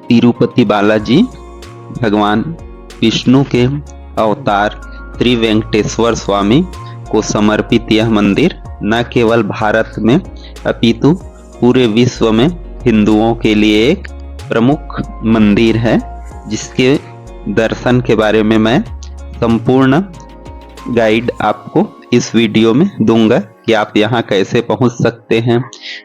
तिरुपति बालाजी भगवान विष्णु के अवतार श्री वेंकटेश्वर स्वामी को समर्पित यह मंदिर न केवल भारत में अपितु पूरे विश्व में हिंदुओं के लिए एक प्रमुख मंदिर है, जिसके दर्शन के बारे में मैं संपूर्ण गाइड आपको इस वीडियो में दूंगा कि आप यहाँ कैसे पहुँच सकते हैं,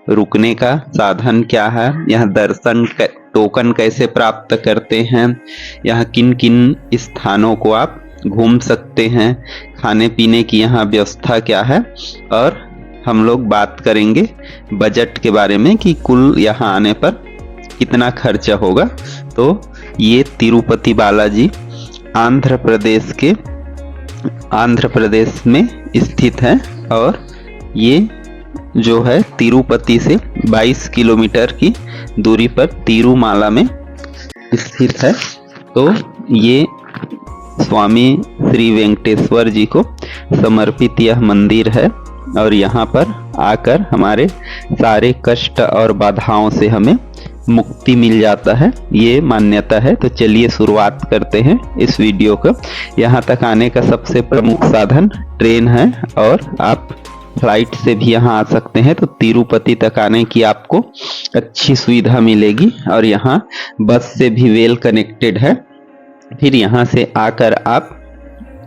रुकने का साधन क्या है, यहाँ दर्शन टोकन कैसे प्राप्त करते हैं, यहाँ किन किन स्थानों को आप घूम सकते हैं, खाने पीने की यहाँ व्यवस्था क्या है, और हम लोग बात करेंगे बजट के बारे में कि कुल यहाँ आने पर कितना खर्चा होगा। तो ये तिरुपति बालाजी आंध्र प्रदेश में स्थित है और ये जो है तिरुपति से 22 किलोमीटर की दूरी पर तिरुमाला में स्थित है। तो ये स्वामी श्री वेंकटेश्वर जी को समर्पित यह मंदिर है और यहाँ पर आकर हमारे सारे कष्ट और बाधाओं से हमें मुक्ति मिल जाता है, ये मान्यता है। तो चलिए शुरुआत करते हैं इस वीडियो को। यहाँ तक आने का सबसे प्रमुख साधन ट्रेन है और आप फ्लाइट से भी यहाँ आ सकते हैं। तो तिरुपति तक आने की आपको अच्छी सुविधा मिलेगी और यहाँ बस से भी वेल कनेक्टेड है। फिर यहाँ से आकर आप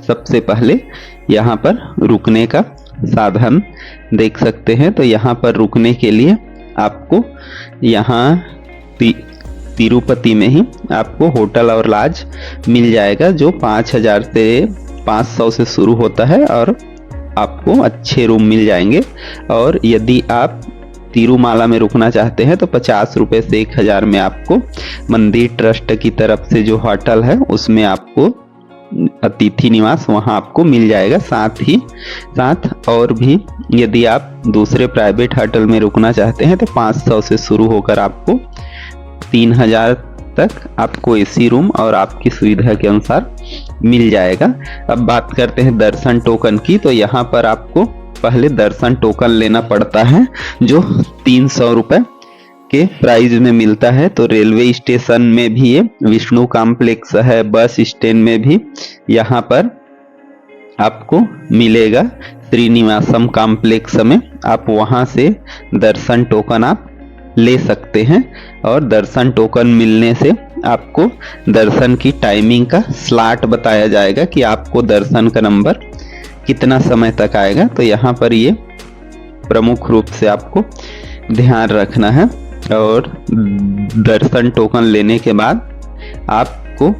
सबसे पहले यहाँ पर रुकने का साधन देख सकते हैं। तो यहाँ पर रुकने के लिए आपको यहाँ तिरुपति में ही आपको होटल और लॉज मिल जाएगा, जो 5000 से 500 से शुरू होता है और आपको अच्छे रूम मिल जाएंगे। और यदि आप तिरुमाला में रुकना चाहते हैं तो 50 रुपये से 1000 में आपको मंदिर ट्रस्ट की तरफ से जो होटल है उसमें आपको अतिथि निवास वहां आपको मिल जाएगा। साथ और भी यदि आप दूसरे प्राइवेट होटल में रुकना चाहते हैं तो 500 से शुरू होकर आपको 3000 तक आपको एसी रूम और आपकी सुविधा के अनुसार मिल जाएगा। अब बात करते हैं दर्शन टोकन की। तो यहाँ पर आपको पहले दर्शन टोकन लेना पड़ता है जो 300 रुपये के प्राइस में मिलता है। तो रेलवे स्टेशन में भी ये विष्णु कॉम्प्लेक्स है, बस स्टैंड में भी यहाँ पर आपको मिलेगा श्रीनिवासम कॉम्प्लेक्स में। आप वहाँ से दर्शन टोकन आप ले सकते हैं और दर्शन टोकन मिलने से आपको दर्शन की टाइमिंग का स्लॉट बताया जाएगा कि आपको दर्शन का नंबर कितना समय तक आएगा। तो यहाँ पर ये प्रमुख रूप से आपको ध्यान रखना है। और दर्शन टोकन लेने के बाद आपको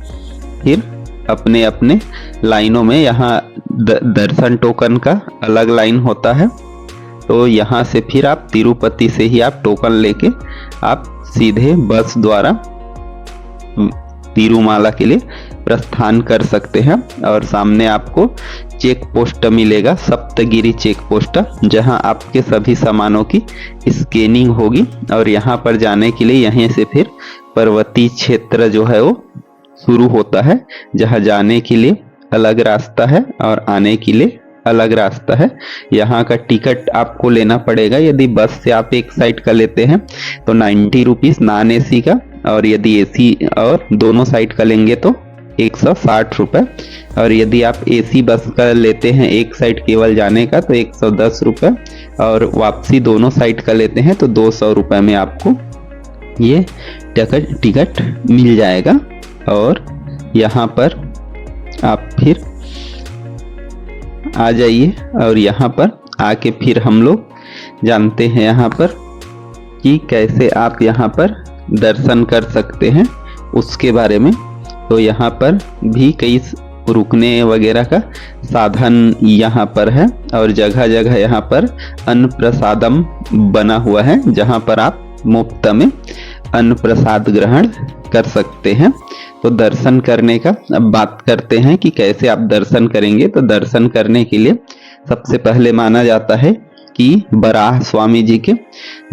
फिर अपने अपने लाइनों में, यहाँ दर्शन टोकन का अलग लाइन होता है। तो यहाँ से फिर आप तिरुपति से ही आप टोकन लेके आप सीधे बस द्वारा तिरुमाला के लिए प्रस्थान कर सकते हैं। और सामने आपको चेक पोस्ट मिलेगा, सप्तगिरी चेक पोस्ट, जहां आपके सभी सामानों की स्कैनिंग होगी। और यहां पर जाने के लिए यहीं से फिर पर्वतीय क्षेत्र जो है वो शुरू होता है, जहां जाने के लिए अलग रास्ता है और आने के लिए अलग रास्ता है। यहाँ का टिकट आपको लेना पड़ेगा। यदि बस से आप एक साइड का लेते हैं तो 90 रुपीज़ नॉन एसी का, और यदि एसी और दोनों साइड का लेंगे तो 160 रुपये। और यदि आप एसी बस का लेते हैं एक साइड केवल जाने का तो 110 रुपये, और वापसी दोनों साइड का लेते हैं तो 200 रुपये में आपको ये टिकट मिल जाएगा। और यहाँ पर आप फिर आ जाइए और यहाँ पर आके फिर हम लोग जानते हैं यहाँ पर कि कैसे आप यहाँ पर दर्शन कर सकते हैं उसके बारे में। तो यहाँ पर भी कई रुकने वगैरह का साधन यहाँ पर है और जगह जगह यहाँ पर अन्न प्रसादम बना हुआ है, जहाँ पर आप मुफ्त में अन्न प्रसाद ग्रहण कर सकते हैं। तो दर्शन करने का अब बात करते हैं कि कैसे आप दर्शन करेंगे। तो दर्शन करने के लिए सबसे पहले माना जाता है कि बराह स्वामी जी के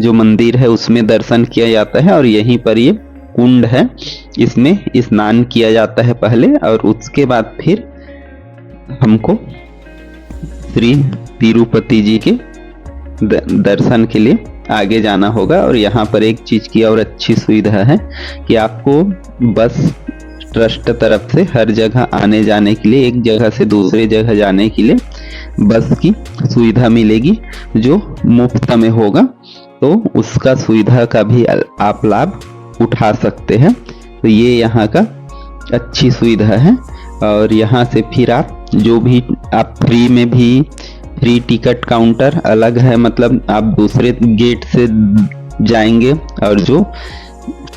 जो मंदिर है उसमें दर्शन किया जाता है, और यहीं पर ये कुंड है, इसमें स्नान किया जाता है पहले, और उसके बाद फिर हमको श्री तिरुपति जी के दर्शन के लिए आगे जाना होगा। और यहाँ पर एक चीज़ की और अच्छी सुविधा है कि आपको बस ट्रस्ट तरफ से हर जगह आने जाने के लिए, एक जगह से दूसरे जगह जाने के लिए बस की सुविधा मिलेगी जो मुफ्त में होगा। तो उसका सुविधा का भी आप लाभ उठा सकते हैं। तो ये यहाँ का अच्छी सुविधा है। और यहाँ से फिर आप जो भी आप फ्री में भी, फ्री टिकट काउंटर अलग है, मतलब आप दूसरे गेट से जाएंगे, और जो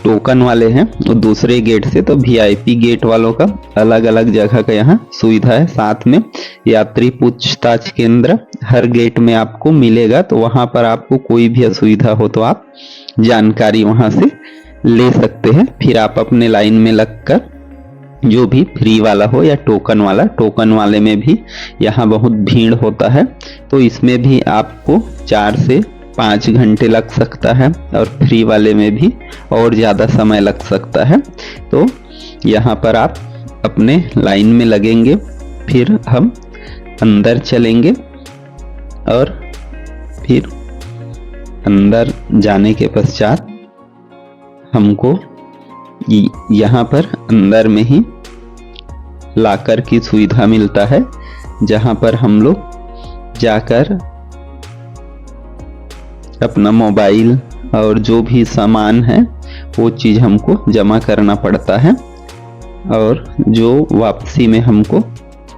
टोकन वाले हैं वो दूसरे गेट से। तो वीआईपी गेट वालों का अलग अलग जगह का यहाँ सुविधा है। साथ में यात्री पूछताछ केंद्र हर गेट में आपको मिलेगा, तो वहाँ पर आपको कोई भी असुविधा हो तो आप जानकारी वहाँ से ले सकते हैं। फिर आप अपने लाइन में लगकर जो भी फ्री वाला हो या टोकन वाला, टोकन वाले में भी यहाँ बहुत भीड़ होता है, तो इसमें भी आपको 4 से 5 घंटे लग सकता है, और फ्री वाले में भी और ज़्यादा समय लग सकता है। तो यहाँ पर आप अपने लाइन में लगेंगे, फिर हम अंदर चलेंगे, और फिर अंदर जाने के पश्चात हमको यहाँ पर अंदर में ही लॉकर की सुविधा मिलता है, जहाँ पर हम लोग जाकर अपना मोबाइल और जो भी सामान है वो चीज़ हमको जमा करना पड़ता है, और जो वापसी में हमको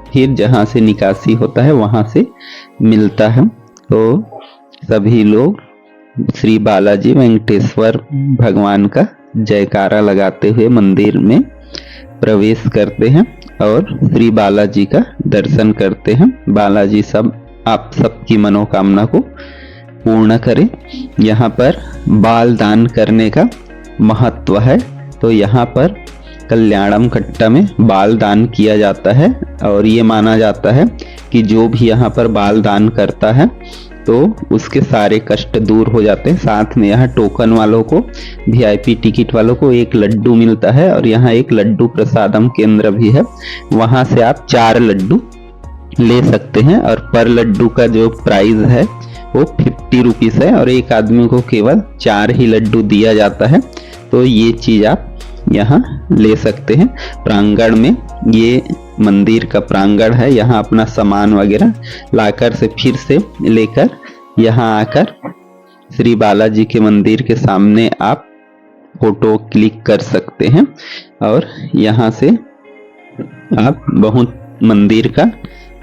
फिर जहाँ से निकासी होता है वहाँ से मिलता है। तो सभी लोग श्री बालाजी वेंकटेश्वर भगवान का जयकारा लगाते हुए मंदिर में प्रवेश करते हैं और श्री बालाजी का दर्शन करते हैं। बालाजी सब आप सबकी मनोकामना को पूर्ण करें। यहाँ पर बाल दान करने का महत्व है, तो यहाँ पर कल्याणम कट्टा में बाल दान किया जाता है, और ये माना जाता है कि जो भी यहाँ पर बाल दान करता है तो उसके सारे कष्ट दूर हो जाते हैं। साथ में यहाँ टोकन वालों को, वीआईपी टिकट वालों को एक लड्डू मिलता है, और यहाँ एक लड्डू प्रसादम केंद्र भी है, वहाँ से आप 4 लड्डू ले सकते हैं, और पर लड्डू का जो प्राइस है वो 50 रुपीज़ है, और एक आदमी को केवल 4 ही लड्डू दिया जाता है। तो ये चीज़ आप यहाँ ले सकते हैं। प्रांगण में, ये मंदिर का प्रांगण है, यहाँ अपना सामान वगैरह लाकर से फिर से लेकर यहाँ आकर श्री बालाजी के मंदिर के सामने आप फोटो क्लिक कर सकते हैं, और यहाँ से आप बहुत मंदिर का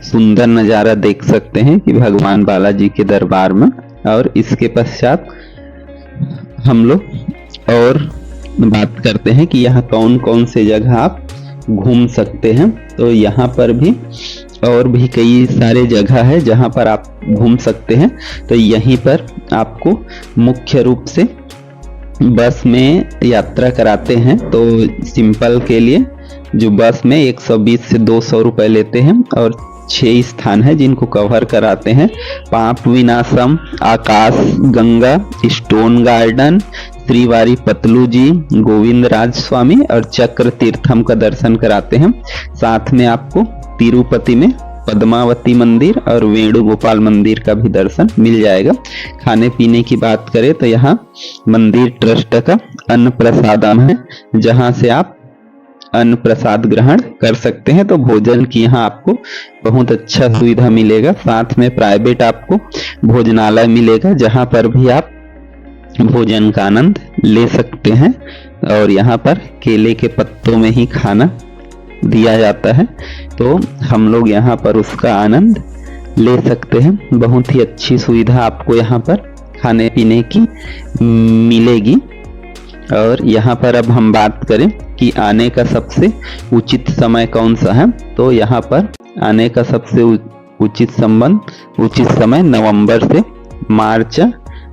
सुंदर नज़ारा देख सकते हैं कि भगवान बालाजी के दरबार में। और इसके पश्चात हम लोग और बात करते हैं कि यहाँ कौन कौन से जगह आप घूम सकते हैं। तो यहाँ पर भी और भी कई सारे जगह है जहाँ पर आप घूम सकते हैं। तो यहीं पर आपको मुख्य रूप से बस में यात्रा कराते हैं। तो सिंपल के लिए जो बस में 120 से 200 रुपए लेते हैं, और 6 स्थान है जिनको कवर कराते हैं। पाप विनाशम, आकाश गंगा, स्टोन गार्डन, श्रीवारी पतलू जी, गोविंद राज स्वामी और चक्र तीर्थम का दर्शन कराते हैं। साथ में आपको तिरुपति में पद्मावती मंदिर और वेणुगोपाल मंदिर का भी दर्शन मिल जाएगा। खाने पीने की बात करें तो यहाँ मंदिर ट्रस्ट का अन्न प्रसादम है, जहाँ से आप अन्न प्रसाद ग्रहण कर सकते हैं। तो भोजन की यहाँ आपको बहुत अच्छा सुविधा मिलेगा। साथ में प्राइवेट आपको भोजनालय मिलेगा, जहाँ पर भी आप भोजन का आनंद ले सकते हैं, और यहाँ पर केले के पत्तों में ही खाना दिया जाता है, तो हम लोग यहाँ पर उसका आनंद ले सकते हैं। बहुत ही अच्छी सुविधा आपको यहाँ पर खाने पीने की मिलेगी। और यहाँ पर अब हम बात करें कि आने का सबसे उचित समय कौन सा है, तो यहाँ पर आने का सबसे उचित समय नवंबर से मार्च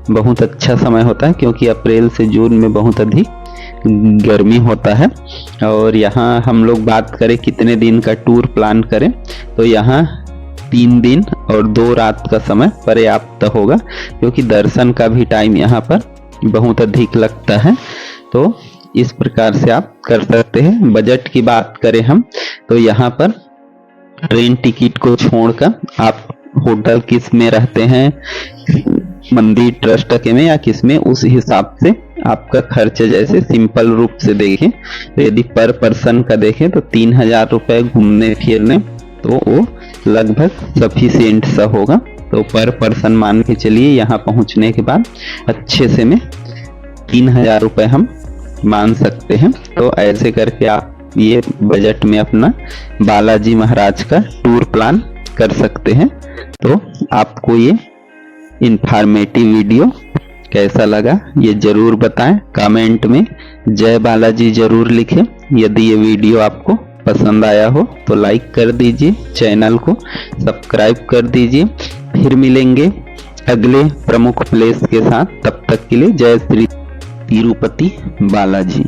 बहुत अच्छा समय होता है, क्योंकि अप्रैल से जून में बहुत अधिक गर्मी होता है। और यहाँ हम लोग बात करें कितने दिन का टूर प्लान करें, तो यहाँ 3 दिन और 2 रात का समय पर्याप्त होगा, क्योंकि दर्शन का भी टाइम यहाँ पर बहुत अधिक लगता है। तो इस प्रकार से आप कर सकते हैं। बजट की बात करें हम, तो यहाँ पर ट्रेन टिकट को छोड़कर आप होटल किस में रहते हैं, मंदिर ट्रस्ट के में या किस में, उस हिसाब से आपका खर्च, जैसे सिंपल रूप से देखें तो यदि पर पर्सन का देखें तो 3000 रुपये घूमने फिरने, तो वो लगभग सफिशिएंट सा होगा। तो पर पर्सन मान के चलिए यहाँ पहुँचने के बाद अच्छे से में 3000 रुपये हम मान सकते हैं। तो ऐसे करके आप ये बजट में अपना बालाजी महाराज का टूर प्लान कर सकते हैं। तो आपको ये इंफॉर्मेटिव वीडियो कैसा लगा ये जरूर बताएं, कमेंट में जय बालाजी जरूर लिखें। यदि ये वीडियो आपको पसंद आया हो तो लाइक कर दीजिए, चैनल को सब्सक्राइब कर दीजिए। फिर मिलेंगे अगले प्रमुख प्लेस के साथ, तब तक के लिए जय श्री तिरुपति बालाजी।